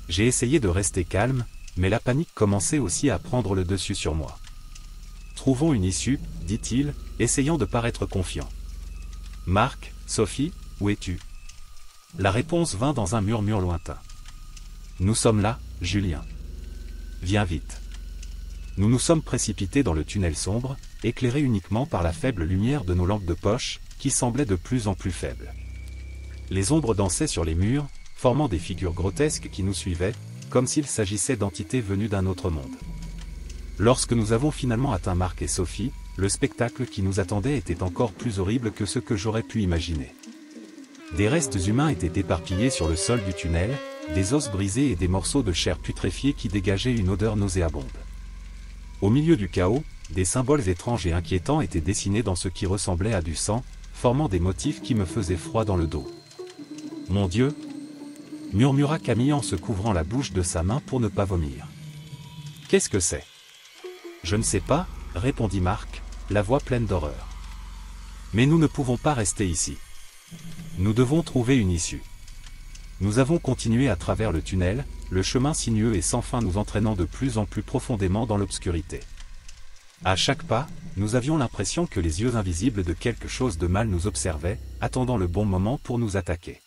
J'ai essayé de rester calme, mais la panique commençait aussi à prendre le dessus sur moi. « Trouvons une issue, dit-il, essayant de paraître confiant. « Marc, Sophie, où es-tu » La réponse vint dans un murmure lointain. « Nous sommes là, Julien. Viens vite. » Nous nous sommes précipités dans le tunnel sombre, éclairés uniquement par la faible lumière de nos lampes de poche, qui semblaient de plus en plus faibles. Les ombres dansaient sur les murs, formant des figures grotesques qui nous suivaient, comme s'il s'agissait d'entités venues d'un autre monde. Lorsque nous avons finalement atteint Marc et Sophie, le spectacle qui nous attendait était encore plus horrible que ce que j'aurais pu imaginer. Des restes humains étaient éparpillés sur le sol du tunnel, des os brisés et des morceaux de chair putréfiée qui dégageaient une odeur nauséabonde. Au milieu du chaos, des symboles étranges et inquiétants étaient dessinés dans ce qui ressemblait à du sang, formant des motifs qui me faisaient froid dans le dos. « Mon Dieu !» murmura Camille en se couvrant la bouche de sa main pour ne pas vomir. « Qu'est-ce que c'est ?»« Je ne sais pas, » répondit Marc, la voix pleine d'horreur. « Mais nous ne pouvons pas rester ici. Nous devons trouver une issue. » Nous avons continué à travers le tunnel, le chemin sinueux et sans fin nous entraînant de plus en plus profondément dans l'obscurité. À chaque pas, nous avions l'impression que les yeux invisibles de quelque chose de mal nous observaient, attendant le bon moment pour nous attaquer.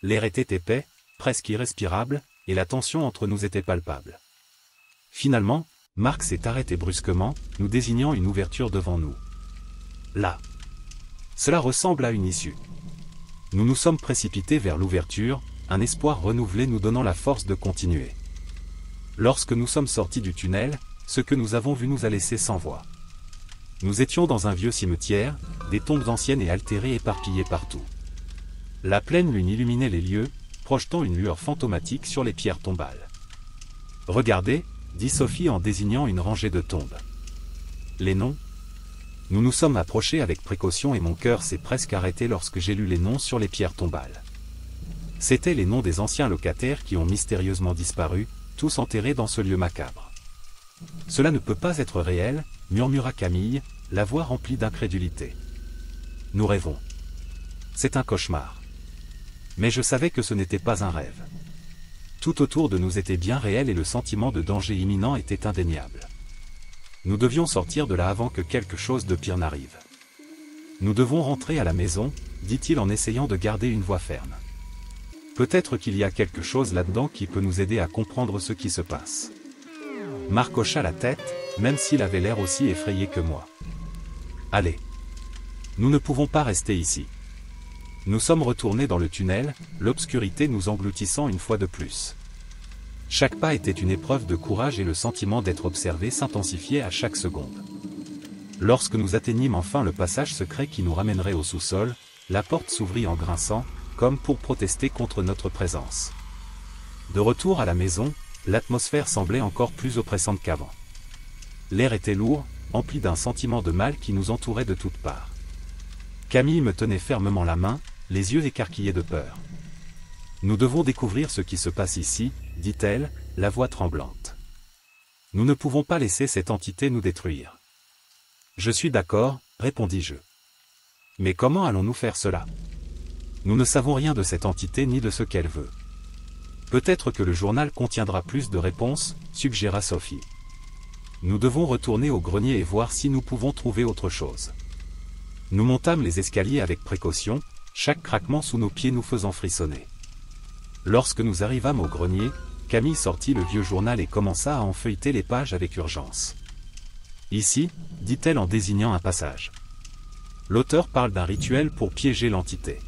L'air était épais, presque irrespirable, et la tension entre nous était palpable. Finalement, Marc s'est arrêté brusquement, nous désignant une ouverture devant nous. Là. Cela ressemble à une issue. Nous nous sommes précipités vers l'ouverture, un espoir renouvelé nous donnant la force de continuer. Lorsque nous sommes sortis du tunnel, ce que nous avons vu nous a laissé sans voix. Nous étions dans un vieux cimetière, des tombes anciennes et altérées éparpillées partout. La pleine lune illuminait les lieux, projetant une lueur fantomatique sur les pierres tombales. « Regardez » dit Sophie en désignant une rangée de tombes. « Les noms ?» Nous nous sommes approchés avec précaution et mon cœur s'est presque arrêté lorsque j'ai lu les noms sur les pierres tombales. C'étaient les noms des anciens locataires qui ont mystérieusement disparu, tous enterrés dans ce lieu macabre. « Cela ne peut pas être réel » murmura Camille, la voix remplie d'incrédulité. « Nous rêvons. C'est un cauchemar. » Mais je savais que ce n'était pas un rêve. Tout autour de nous était bien réel et le sentiment de danger imminent était indéniable. Nous devions sortir de là avant que quelque chose de pire n'arrive. Nous devons rentrer à la maison, dit-il en essayant de garder une voix ferme. Peut-être qu'il y a quelque chose là-dedans qui peut nous aider à comprendre ce qui se passe. Marc hocha la tête, même s'il avait l'air aussi effrayé que moi. Allez. Nous ne pouvons pas rester ici. Nous sommes retournés dans le tunnel, l'obscurité nous engloutissant une fois de plus. Chaque pas était une épreuve de courage et le sentiment d'être observé s'intensifiait à chaque seconde. Lorsque nous atteignîmes enfin le passage secret qui nous ramènerait au sous-sol, la porte s'ouvrit en grinçant, comme pour protester contre notre présence. De retour à la maison, l'atmosphère semblait encore plus oppressante qu'avant. L'air était lourd, empli d'un sentiment de mal qui nous entourait de toutes parts. Camille me tenait fermement la main, les yeux écarquillés de peur. « Nous devons découvrir ce qui se passe ici, » dit-elle, la voix tremblante. « Nous ne pouvons pas laisser cette entité nous détruire. »« Je suis d'accord, » répondis-je. « Mais comment allons-nous faire cela? Nous ne savons rien de cette entité ni de ce qu'elle veut. » « Peut-être que le journal contiendra plus de réponses, » suggéra Sophie. « Nous devons retourner au grenier et voir si nous pouvons trouver autre chose. » Nous montâmes les escaliers avec précaution, chaque craquement sous nos pieds nous faisant frissonner. Lorsque nous arrivâmes au grenier, Camille sortit le vieux journal et commença à en feuilleter les pages avec urgence. « Ici, » dit-elle en désignant un passage. L'auteur parle d'un rituel pour piéger l'entité.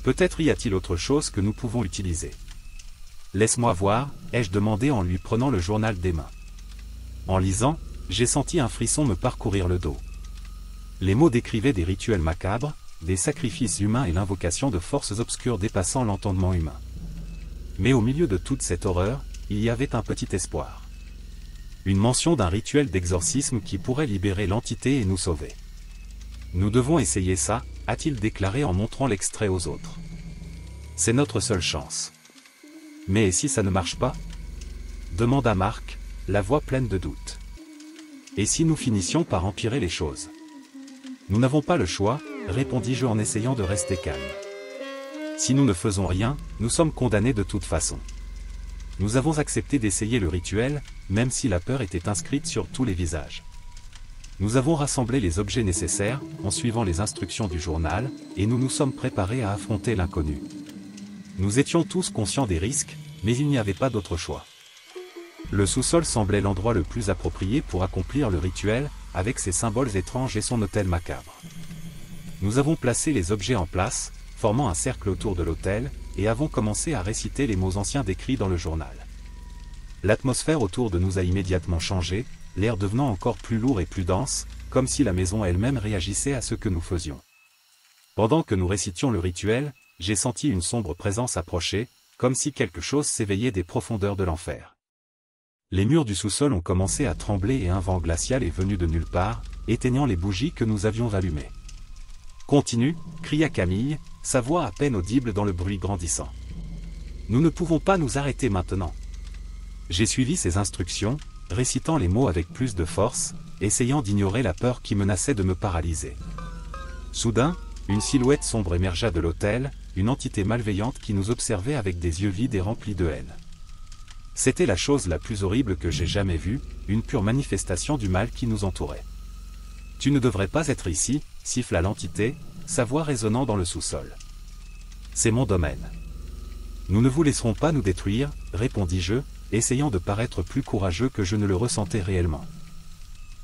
Peut-être y a-t-il autre chose que nous pouvons utiliser. « Laisse-moi voir, » ai-je demandé en lui prenant le journal des mains. En lisant, j'ai senti un frisson me parcourir le dos. Les mots décrivaient des rituels macabres, des sacrifices humains et l'invocation de forces obscures dépassant l'entendement humain. Mais au milieu de toute cette horreur, il y avait un petit espoir. Une mention d'un rituel d'exorcisme qui pourrait libérer l'entité et nous sauver. « Nous devons essayer ça », a-t-il déclaré en montrant l'extrait aux autres. « C'est notre seule chance. » « Mais et si ça ne marche pas ?» demanda Marc, la voix pleine de doute. « Et si nous finissions par empirer les choses ?» Nous n'avons pas le choix, répondis-je en essayant de rester calme. Si nous ne faisons rien, nous sommes condamnés de toute façon. Nous avons accepté d'essayer le rituel, même si la peur était inscrite sur tous les visages. Nous avons rassemblé les objets nécessaires, en suivant les instructions du journal, et nous nous sommes préparés à affronter l'inconnu. Nous étions tous conscients des risques, mais il n'y avait pas d'autre choix. Le sous-sol semblait l'endroit le plus approprié pour accomplir le rituel, avec ses symboles étranges et son autel macabre. Nous avons placé les objets en place, formant un cercle autour de l'autel, et avons commencé à réciter les mots anciens décrits dans le journal. L'atmosphère autour de nous a immédiatement changé, l'air devenant encore plus lourd et plus dense, comme si la maison elle-même réagissait à ce que nous faisions. Pendant que nous récitions le rituel, j'ai senti une sombre présence approcher, comme si quelque chose s'éveillait des profondeurs de l'enfer. Les murs du sous-sol ont commencé à trembler et un vent glacial est venu de nulle part, éteignant les bougies que nous avions allumées. « Continue » cria Camille, sa voix à peine audible dans le bruit grandissant. « Nous ne pouvons pas nous arrêter maintenant. » J'ai suivi ses instructions, récitant les mots avec plus de force, essayant d'ignorer la peur qui menaçait de me paralyser. Soudain, une silhouette sombre émergea de l'autel, une entité malveillante qui nous observait avec des yeux vides et remplis de haine. C'était la chose la plus horrible que j'ai jamais vue, une pure manifestation du mal qui nous entourait. « Tu ne devrais pas être ici » siffla l'entité, sa voix résonnant dans le sous-sol. « C'est mon domaine. Nous ne vous laisserons pas nous détruire, répondis-je, essayant de paraître plus courageux que je ne le ressentais réellement.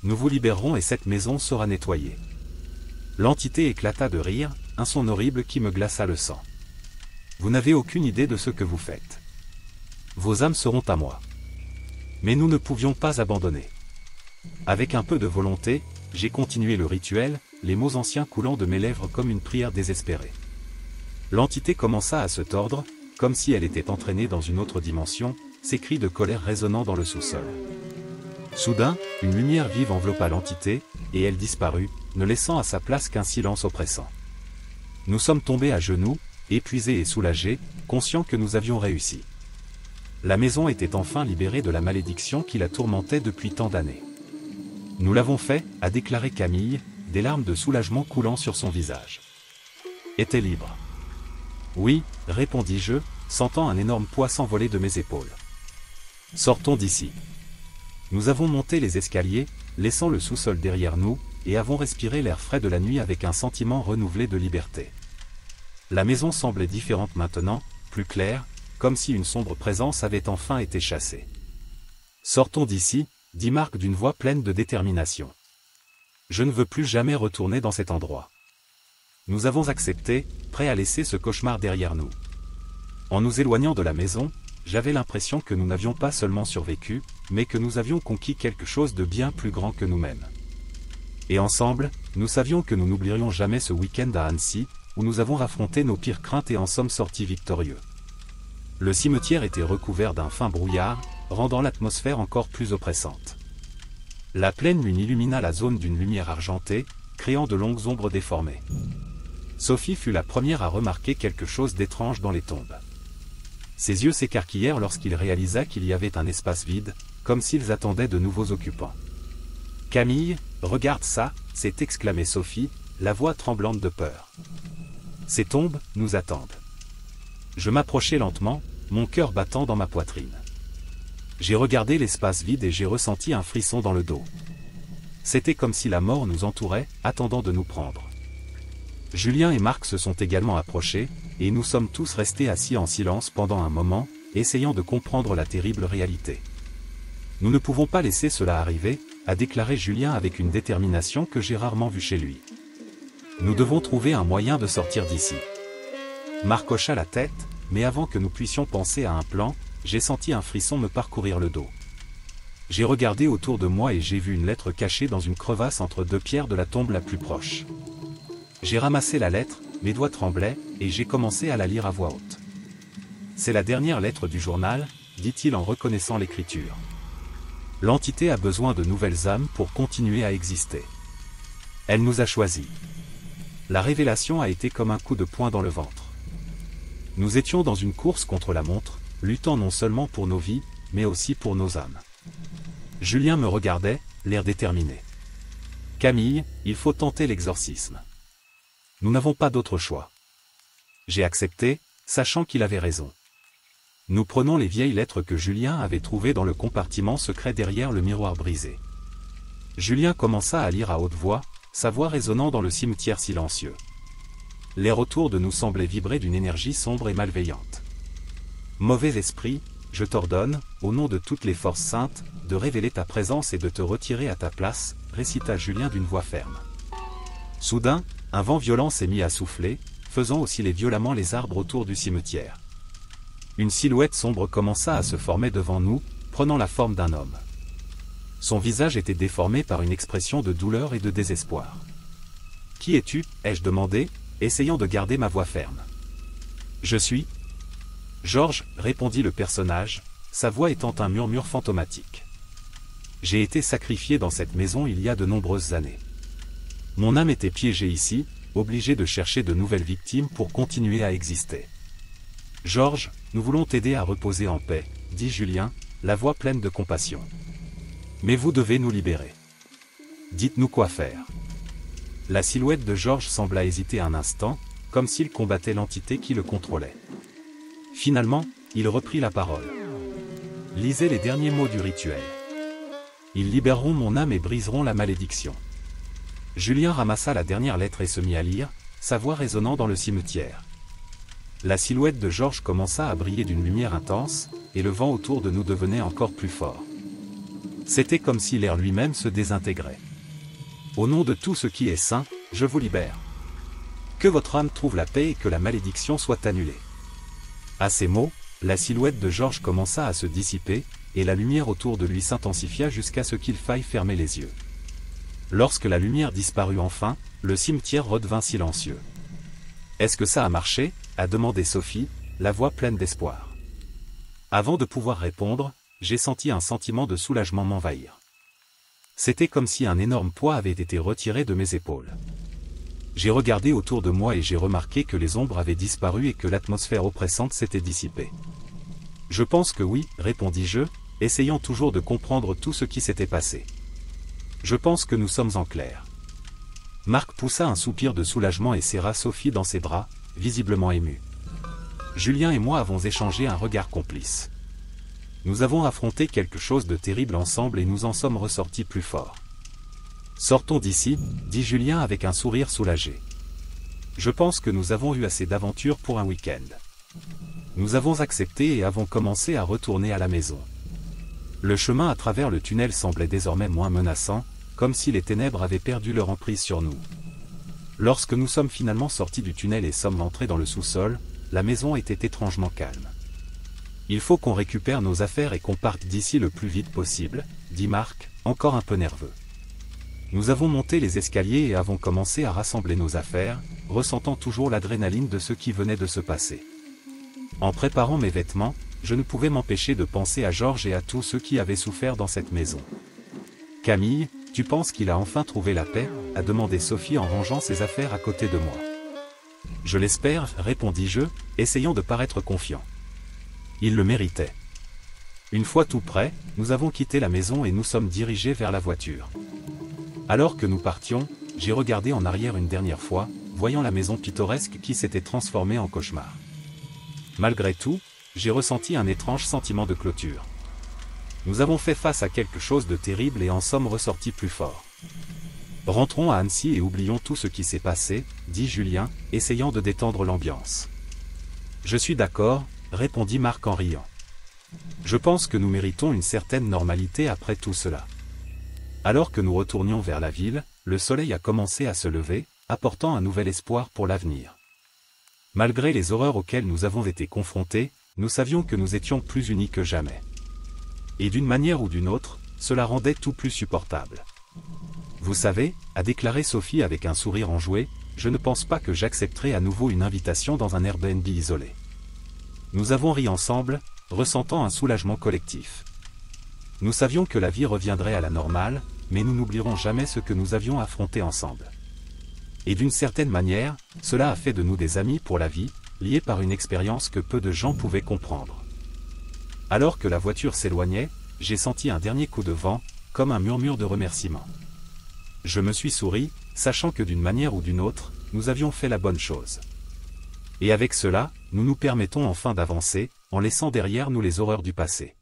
Nous vous libérerons et cette maison sera nettoyée. L'entité éclata de rire, un son horrible qui me glaça le sang. Vous n'avez aucune idée de ce que vous faites. Vos âmes seront à moi. Mais nous ne pouvions pas abandonner. Avec un peu de volonté, j'ai continué le rituel, les mots anciens coulant de mes lèvres comme une prière désespérée. L'entité commença à se tordre, comme si elle était entraînée dans une autre dimension, ses cris de colère résonnant dans le sous-sol. Soudain, une lumière vive enveloppa l'entité, et elle disparut, ne laissant à sa place qu'un silence oppressant. Nous sommes tombés à genoux, épuisés et soulagés, conscients que nous avions réussi. La maison était enfin libérée de la malédiction qui la tourmentait depuis tant d'années. Nous l'avons fait, a déclaré Camille, des larmes de soulagement coulant sur son visage. Était libre. Oui, répondis-je, sentant un énorme poids s'envoler de mes épaules. Sortons d'ici. Nous avons monté les escaliers, laissant le sous-sol derrière nous, et avons respiré l'air frais de la nuit avec un sentiment renouvelé de liberté. La maison semblait différente maintenant, plus claire, comme si une sombre présence avait enfin été chassée. Sortons d'ici, dit Marc d'une voix pleine de détermination. Je ne veux plus jamais retourner dans cet endroit. Nous avons accepté, prêts à laisser ce cauchemar derrière nous. En nous éloignant de la maison, j'avais l'impression que nous n'avions pas seulement survécu, mais que nous avions conquis quelque chose de bien plus grand que nous-mêmes. Et ensemble, nous savions que nous n'oublierions jamais ce week-end à Annecy, où nous avons affronté nos pires craintes et en sommes sortis victorieux. Le cimetière était recouvert d'un fin brouillard, rendant l'atmosphère encore plus oppressante. La pleine lune illumina la zone d'une lumière argentée, créant de longues ombres déformées. Sophie fut la première à remarquer quelque chose d'étrange dans les tombes. Ses yeux s'écarquillèrent lorsqu'il réalisa qu'il y avait un espace vide, comme s'ils attendaient de nouveaux occupants. « Camille, regarde ça !» s'est exclamée Sophie, la voix tremblante de peur. « Ces tombes nous attendent. » Je m'approchai lentement, mon cœur battant dans ma poitrine. J'ai regardé l'espace vide et j'ai ressenti un frisson dans le dos. C'était comme si la mort nous entourait, attendant de nous prendre. Julien et Marc se sont également approchés, et nous sommes tous restés assis en silence pendant un moment, essayant de comprendre la terrible réalité. Nous ne pouvons pas laisser cela arriver, a déclaré Julien avec une détermination que j'ai rarement vue chez lui. Nous devons trouver un moyen de sortir d'ici. Marc hocha la tête, mais avant que nous puissions penser à un plan, j'ai senti un frisson me parcourir le dos. J'ai regardé autour de moi et j'ai vu une lettre cachée dans une crevasse entre deux pierres de la tombe la plus proche. J'ai ramassé la lettre, mes doigts tremblaient, et j'ai commencé à la lire à voix haute. C'est la dernière lettre du journal, dit-il en reconnaissant l'écriture. L'entité a besoin de nouvelles âmes pour continuer à exister. Elle nous a choisis. La révélation a été comme un coup de poing dans le ventre. Nous étions dans une course contre la montre, luttant non seulement pour nos vies, mais aussi pour nos âmes. Julien me regardait, l'air déterminé. « Camille, il faut tenter l'exorcisme. » Nous n'avons pas d'autre choix. J'ai accepté, sachant qu'il avait raison. Nous prenons les vieilles lettres que Julien avait trouvées dans le compartiment secret derrière le miroir brisé. Julien commença à lire à haute voix, sa voix résonnant dans le cimetière silencieux. L'air autour de nous semblait vibrer d'une énergie sombre et malveillante. « Mauvais esprit, je t'ordonne, au nom de toutes les forces saintes, de révéler ta présence et de te retirer à ta place, » récita Julien d'une voix ferme. Soudain, un vent violent s'est mis à souffler, faisant osciller violemment les arbres autour du cimetière. Une silhouette sombre commença à se former devant nous, prenant la forme d'un homme. Son visage était déformé par une expression de douleur et de désespoir. « Qui es-tu » ai-je demandé, essayant de garder ma voix ferme. « Je suis Georges, répondit le personnage, sa voix étant un murmure fantomatique. J'ai été sacrifié dans cette maison il y a de nombreuses années. Mon âme était piégée ici, obligée de chercher de nouvelles victimes pour continuer à exister. Georges, nous voulons t'aider à reposer en paix, dit Julien, la voix pleine de compassion. Mais vous devez nous libérer. Dites-nous quoi faire. La silhouette de Georges sembla hésiter un instant, comme s'il combattait l'entité qui le contrôlait. Finalement, il reprit la parole. Lisez les derniers mots du rituel. Ils libéreront mon âme et briseront la malédiction. Julien ramassa la dernière lettre et se mit à lire, sa voix résonnant dans le cimetière. la silhouette de Georges commença à briller d'une lumière intense, et le vent autour de nous devenait encore plus fort. C'était comme si l'air lui-même se désintégrait. Au nom de tout ce qui est saint, je vous libère. Que votre âme trouve la paix et que la malédiction soit annulée. À ces mots, la silhouette de Georges commença à se dissiper, et la lumière autour de lui s'intensifia jusqu'à ce qu'il faille fermer les yeux. Lorsque la lumière disparut enfin, le cimetière redevint silencieux. « Est-ce que ça a marché ?» a demandé Sophie, la voix pleine d'espoir. Avant de pouvoir répondre, j'ai senti un sentiment de soulagement m'envahir. C'était comme si un énorme poids avait été retiré de mes épaules. J'ai regardé autour de moi et j'ai remarqué que les ombres avaient disparu et que l'atmosphère oppressante s'était dissipée. « Je pense que oui, répondis-je, essayant toujours de comprendre tout ce qui s'était passé. Je pense que nous sommes en clair. » Marc poussa un soupir de soulagement et serra Sophie dans ses bras, visiblement ému. Julien et moi avons échangé un regard complice. Nous avons affronté quelque chose de terrible ensemble et nous en sommes ressortis plus forts. Sortons d'ici, dit Julien avec un sourire soulagé. Je pense que nous avons eu assez d'aventures pour un week-end. Nous avons accepté et avons commencé à retourner à la maison. Le chemin à travers le tunnel semblait désormais moins menaçant, comme si les ténèbres avaient perdu leur emprise sur nous. Lorsque nous sommes finalement sortis du tunnel et sommes entrés dans le sous-sol, la maison était étrangement calme. Il faut qu'on récupère nos affaires et qu'on parte d'ici le plus vite possible, dit Marc, encore un peu nerveux. Nous avons monté les escaliers et avons commencé à rassembler nos affaires, ressentant toujours l'adrénaline de ce qui venait de se passer. En préparant mes vêtements, je ne pouvais m'empêcher de penser à Georges et à tous ceux qui avaient souffert dans cette maison. « Camille, tu penses qu'il a enfin trouvé la paix ?» a demandé Sophie en rangeant ses affaires à côté de moi. « Je l'espère, répondis-je, essayant de paraître confiant. Il le méritait. » Une fois tout prêt, nous avons quitté la maison et nous sommes dirigés vers la voiture. Alors que nous partions, j'ai regardé en arrière une dernière fois, voyant la maison pittoresque qui s'était transformée en cauchemar. Malgré tout, j'ai ressenti un étrange sentiment de clôture. Nous avons fait face à quelque chose de terrible et en sommes ressortis plus forts. Rentrons à Annecy et oublions tout ce qui s'est passé, dit Julien, essayant de détendre l'ambiance. Je suis d'accord, répondit Marc en riant. Je pense que nous méritons une certaine normalité après tout cela. Alors que nous retournions vers la ville, le soleil a commencé à se lever, apportant un nouvel espoir pour l'avenir. Malgré les horreurs auxquelles nous avons été confrontés, nous savions que nous étions plus unis que jamais. Et d'une manière ou d'une autre, cela rendait tout plus supportable. Vous savez, a déclaré Sophie avec un sourire enjoué, je ne pense pas que j'accepterai à nouveau une invitation dans un Airbnb isolé. Nous avons ri ensemble, ressentant un soulagement collectif. Nous savions que la vie reviendrait à la normale, mais nous n'oublierons jamais ce que nous avions affronté ensemble. Et d'une certaine manière, cela a fait de nous des amis pour la vie, liés par une expérience que peu de gens pouvaient comprendre. Alors que la voiture s'éloignait, j'ai senti un dernier coup de vent, comme un murmure de remerciement. Je me suis souri, sachant que d'une manière ou d'une autre, nous avions fait la bonne chose. Et avec cela, nous nous permettons enfin d'avancer, en laissant derrière nous les horreurs du passé.